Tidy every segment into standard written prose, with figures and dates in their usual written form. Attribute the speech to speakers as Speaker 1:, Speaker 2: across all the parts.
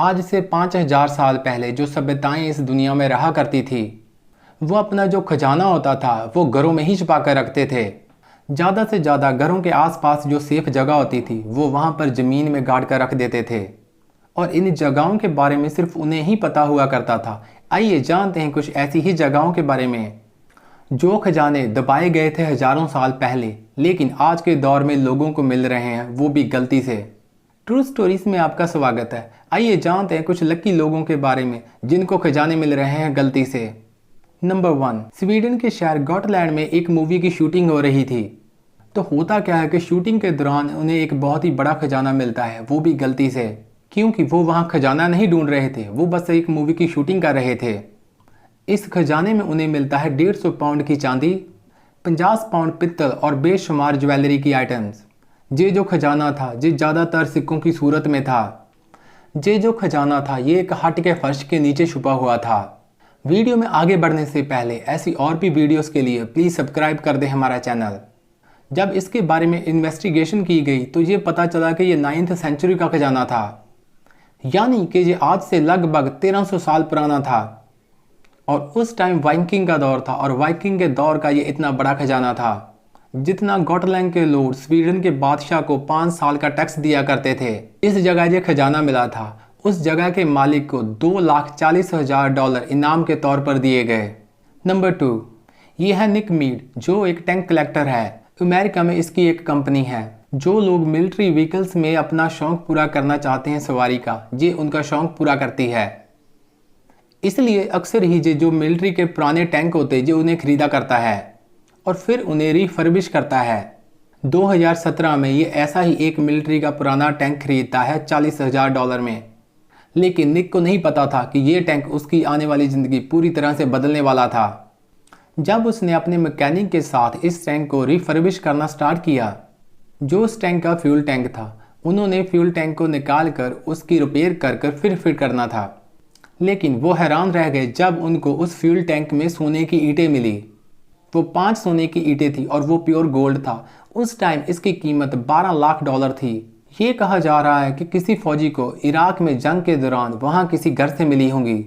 Speaker 1: आज से 5000 साल पहले जो सभ्यताएं इस दुनिया में रहा करती थी, वो अपना जो खजाना होता था वो घरों में ही छुपा कर रखते थे। ज़्यादा से ज़्यादा घरों के आसपास जो सेफ जगह होती थी वो वहाँ पर ज़मीन में गाड़ कर रख देते थे और इन जगहों के बारे में सिर्फ उन्हें ही पता हुआ करता था। आइए जानते हैं कुछ ऐसी ही जगहों के बारे में जो खजाने दबाए गए थे हजारों साल पहले, लेकिन आज के दौर में लोगों को मिल रहे हैं, वो भी गलती से। ट्रू स्टोरीज में आपका स्वागत है। आइए जानते हैं कुछ लकी लोगों के बारे में जिनको खजाने मिल रहे हैं गलती से। नंबर 1, स्वीडन के शहर गॉटलैंड में एक मूवी की शूटिंग हो रही थी। तो होता क्या है कि शूटिंग के दौरान उन्हें एक बहुत ही बड़ा खजाना मिलता है, वो भी गलती से, क्योंकि वो वहाँ खजाना नहीं ढूंढ रहे थे, वो बस एक मूवी की शूटिंग कर रहे थे। इस खजाने में उन्हें मिलता है 150 पाउंड की चांदी, 50 पाउंड पित्तल और बेशुमार ज्वेलरी की आइटम्स। ये जो खजाना था ये ज़्यादातर सिक्कों की सूरत में था। ये जो खजाना था ये एक हट के फर्श के नीचे छुपा हुआ था। वीडियो में आगे बढ़ने से पहले ऐसी और भी वीडियोस के लिए प्लीज़ सब्सक्राइब कर दें हमारा चैनल। जब इसके बारे में इन्वेस्टिगेशन की गई तो ये पता चला कि ये 9th सेंचुरी का खजाना था, यानी कि ये आज से लगभग 1300 साल पुराना था। और उस टाइम वाइकिंग का दौर था और वाइकिंग के दौर का ये इतना बड़ा खजाना था जितना गॉटलैंड के लोग स्वीडन के बादशाह को 5 साल का टैक्स दिया करते थे। इस जगह ये खजाना मिला था, उस जगह के मालिक को $2,40,000 इनाम के तौर पर दिए गए। नंबर 2, ये है निक मीड जो एक टैंक कलेक्टर है। अमेरिका में इसकी एक कंपनी है। जो लोग मिलिट्री व्हीकल्स में अपना शौक पूरा करना चाहते हैं सवारी का, ये उनका शौक पूरा करती है। इसलिए अक्सर ही जो मिलिट्री के पुराने टैंक होते हैं जो उन्हें खरीदा करता है और फिर उन्हें रिफर्बिश करता है। 2017 में ये ऐसा ही एक मिलिट्री का पुराना टैंक खरीदता है $40,000 में। लेकिन निक को नहीं पता था कि ये टैंक उसकी आने वाली ज़िंदगी पूरी तरह से बदलने वाला था। जब उसने अपने मैकेनिक के साथ इस टैंक को रिफर्बिश करना स्टार्ट किया, जो उस टैंक का फ्यूल टैंक था, उन्होंने फ्यूल टैंक को निकाल कर उसकी रिपेयर कर फिर फिट करना था। लेकिन वो हैरान रह गए जब उनको उस फ्यूल टैंक में सोने की ईंटें मिली। वो 5 सोने की ईंटें थी और वो प्योर गोल्ड था। उस टाइम इसकी कीमत $12 लाख थी। ये कहा जा रहा है कि किसी फौजी को इराक में जंग के दौरान वहाँ किसी घर से मिली होंगी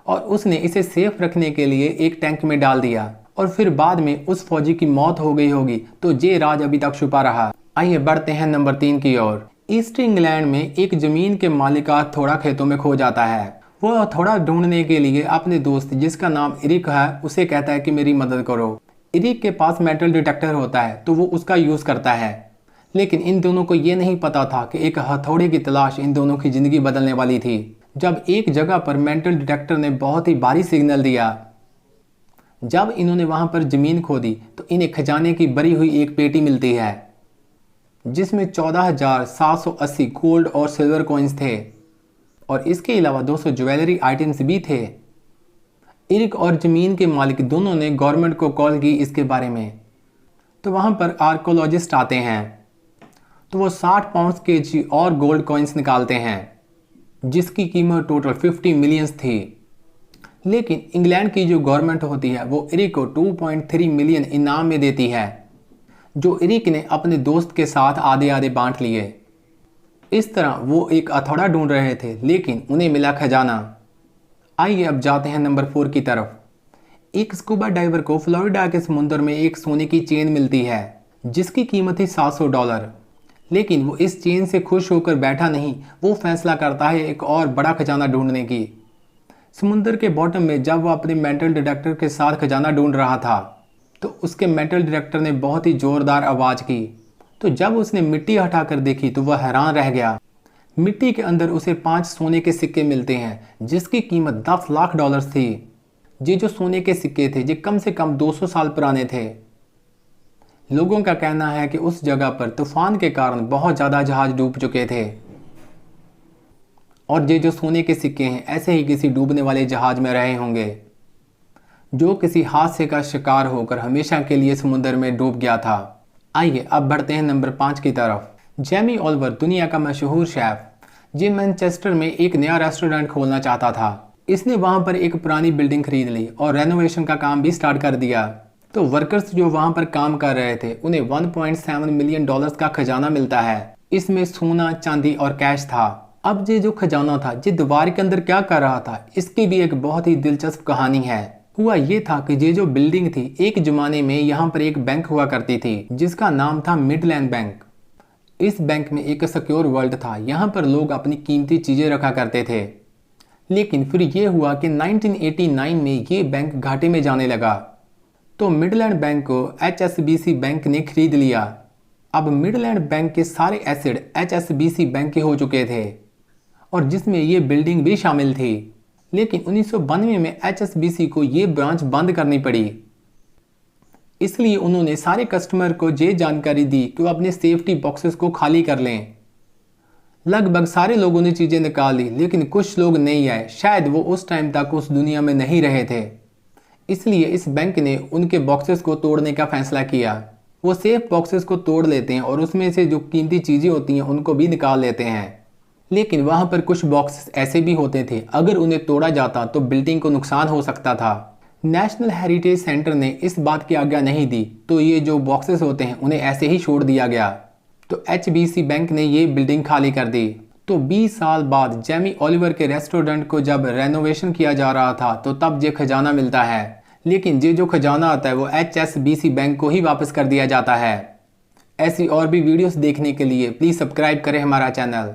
Speaker 1: और उसने इसे सेफ रखने के लिए एक टैंक में डाल दिया और फिर बाद में उस फौजी की मौत हो गई होगी, तो ये राज अभी तक छुपा रहा। आइए बढ़ते हैं नंबर 3 की ओर। ईस्ट इंग्लैंड में एक ज़मीन के मालिक का हथौड़ा खेतों में खो जाता है। वो हथौड़ा ढूंढने के लिए अपने दोस्त जिसका नाम इरिक है उसे कहता है कि मेरी मदद करो। इरिक के पास मेटल डिटेक्टर होता है तो वो उसका यूज़ करता है। लेकिन इन दोनों को ये नहीं पता था कि एक हथौड़े की तलाश इन दोनों की ज़िंदगी बदलने वाली थी। जब एक जगह पर मेटल डिटेक्टर ने बहुत ही भारी सिग्नल दिया, जब इन्होंने वहाँ पर ज़मीन खोदी तो इन्हें खजाने की भरी हुई एक पेटी मिलती है जिसमें 14,780 गोल्ड और सिल्वर कॉइन्स थे और इसके अलावा 200 ज्वेलरी आइटम्स भी थे। इरिक और ज़मीन के मालिक दोनों ने गवर्नमेंट को कॉल की इसके बारे में। तो वहाँ पर आर्कोलॉजिस्ट आते हैं तो वो 60 पाउंड केजी और गोल्ड कॉइन्स निकालते हैं जिसकी कीमत टोटल 50 मिलियंस थी। लेकिन इंग्लैंड की जो गवर्नमेंट होती है वो इरिक को 2.3 मिलियन इनाम में देती है, जो इरिक ने अपने दोस्त के साथ आधे आधे बांट लिए। इस तरह वो एक हथौड़ा ढूंढ रहे थे लेकिन उन्हें मिला खजाना। आइए अब जाते हैं नंबर 4 की तरफ। एक स्कूबा डाइवर को फ्लोरिडा के समुद्र में एक सोने की चेन मिलती है जिसकी कीमत थी $700। लेकिन वो इस चेन से खुश होकर बैठा नहीं, वो फैसला करता है एक और बड़ा खजाना ढूंढने की। समुद्र के बॉटम में जब वो अपने मेटल डिटेक्टर के साथ खजाना ढूंढ रहा था तो उसके मेटल डिटेक्टर ने बहुत ही ज़ोरदार आवाज़ की। तो जब उसने मिट्टी हटाकर देखी तो वह हैरान रह गया। मिट्टी के अंदर उसे 5 सोने के सिक्के मिलते हैं जिसकी कीमत $10 लाख थी। ये जो सोने के सिक्के थे ये कम से कम 200 साल पुराने थे। लोगों का कहना है कि उस जगह पर तूफान के कारण बहुत ज़्यादा जहाज डूब चुके थे और ये जो सोने के सिक्के हैं ऐसे ही किसी डूबने वाले जहाज में रहे होंगे जो किसी हादसे का शिकार होकर हमेशा के लिए समुद्र में डूब गया था। आइए अब बढ़ते हैं नंबर 5 की तरफ। जेमी ओलिवर दुनिया का मशहूर शेफ, ये मैनचेस्टर में एक नया रेस्टोरेंट खोलना चाहता था। इसने वहाँ पर एक पुरानी बिल्डिंग खरीद ली और रेनोवेशन का काम भी स्टार्ट कर दिया। तो वर्कर्स जो वहाँ पर काम कर रहे थे उन्हें $1.7 मिलियन का खजाना मिलता है। इसमें सोना, चांदी और कैश था। अब ये जो खजाना था ये दीवार के अंदर क्या कर रहा था, इसकी भी एक बहुत ही दिलचस्प कहानी है। हुआ ये था कि ये जो बिल्डिंग थी, एक जमाने में यहाँ पर एक बैंक हुआ करती थी जिसका नाम था मिडलैंड बैंक। इस बैंक में एक सिक्योर वर्ल्ड था, यहाँ पर लोग अपनी कीमती चीज़ें रखा करते थे। लेकिन फिर ये हुआ कि 1989 में ये बैंक घाटे में जाने लगा, तो मिडलैंड बैंक को HSBC बैंक ने खरीद लिया। अब मिडलैंड बैंक के सारे एसेट HSBC बैंक के हो चुके थे और जिसमें ये बिल्डिंग भी शामिल थी। लेकिन 1992 में HSBC को ये ब्रांच बंद करनी पड़ी। इसलिए उन्होंने सारे कस्टमर को ये जानकारी दी कि वो अपने सेफ्टी बॉक्सेस को खाली कर लें। लगभग सारे लोगों ने चीज़ें निकाल ली, लेकिन कुछ लोग नहीं आए, शायद वो उस टाइम तक उस दुनिया में नहीं रहे थे। इसलिए इस बैंक ने उनके बॉक्सेस को तोड़ने का फैसला किया। वो सेफ बॉक्सेस को तोड़ लेते हैं और उसमें से जो कीमती चीज़ें होती हैं उनको भी निकाल लेते हैं। लेकिन वहाँ पर कुछ बॉक्सेस ऐसे भी होते थे, अगर उन्हें तोड़ा जाता तो बिल्डिंग को नुकसान हो सकता था। नेशनल हेरिटेज सेंटर ने इस बात की आज्ञा नहीं दी, तो ये जो बॉक्सेस होते हैं उन्हें ऐसे ही छोड़ दिया गया। तो HBC बैंक ने ये बिल्डिंग खाली कर दी। तो 20 साल बाद जेमी ओलिवर के रेस्टोरेंट को जब रेनोवेशन किया जा रहा था तो तब ये खजाना मिलता है। लेकिन ये जो खजाना आता है वो HSBC बैंक को ही वापस कर दिया जाता है। ऐसी और भी वीडियोस देखने के लिए प्लीज़ सब्सक्राइब करें हमारा चैनल।